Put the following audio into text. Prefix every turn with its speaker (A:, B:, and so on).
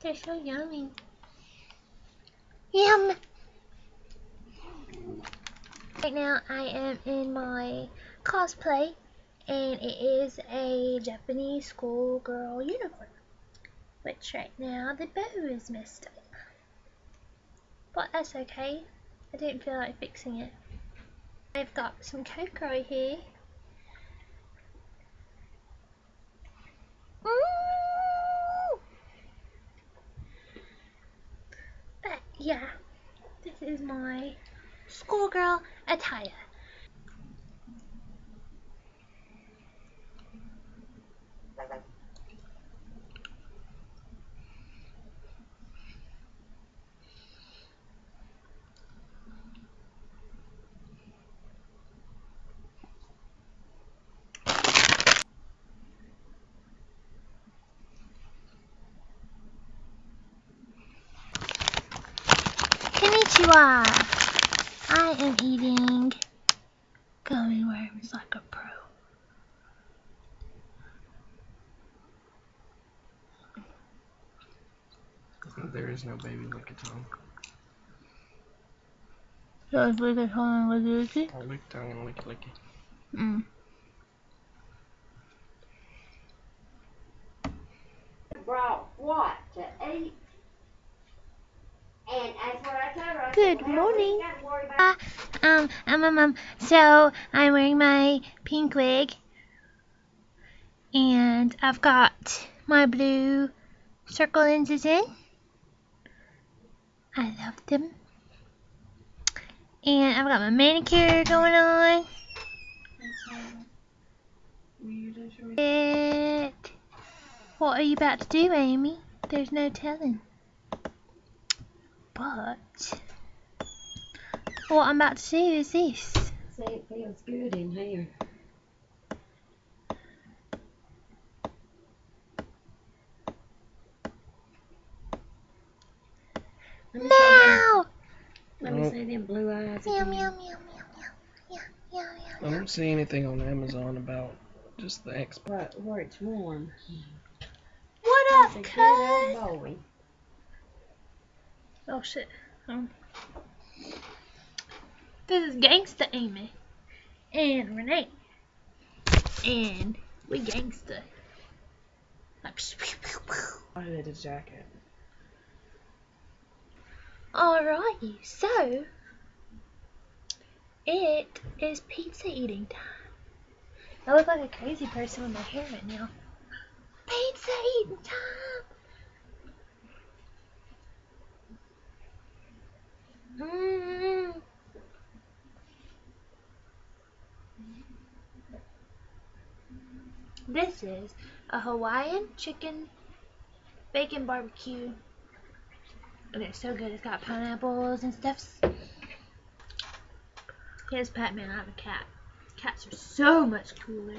A: They're so yummy. Yum! Right now I am in my cosplay, and it is a Japanese schoolgirl uniform. Which right now the bow is messed up. But that's okay. I didn't feel like fixing it. I've got some Coke right here. But yeah, this is my schoolgirl attire. Konnichiwa! I am eating gummy worms like a pro.
B: There is no baby lick-a-tongue.
A: So it's lick-a-tongue and licky-licky?
B: Or lick-tongue and licky-licky.
C: Brought what to eat? And that's what I told her.
A: Good morning. I'm a mom. So I'm wearing my pink wig, and I've got my blue circle lenses in. I love them. And I've got my manicure going on. What are you about to do, Amy? There's no telling. But what I'm about to do is this.
C: Say it feels good in here.
A: Meow!
C: Let me see them blue eyes.
A: Meow,
C: again.
A: meow, meow, meow, meow. Yeah, yeah, yeah.
B: I don't see anything on Amazon about just the expert.
C: Where it's warm.
A: What
C: He's
A: up,
C: a
A: cuz?
C: good old boy.
A: Oh shit. This is Gangsta Amy and Renee, and we gangsta. Like,
C: I had a jacket.
A: alrighty, so it is pizza eating time. I look like a crazy person with my hair right now. Pizza eating time. This is a Hawaiian chicken bacon barbecue. And it's so good. It's got pineapples and stuff. Here's Batman. I have a cat. Cats are so much cooler.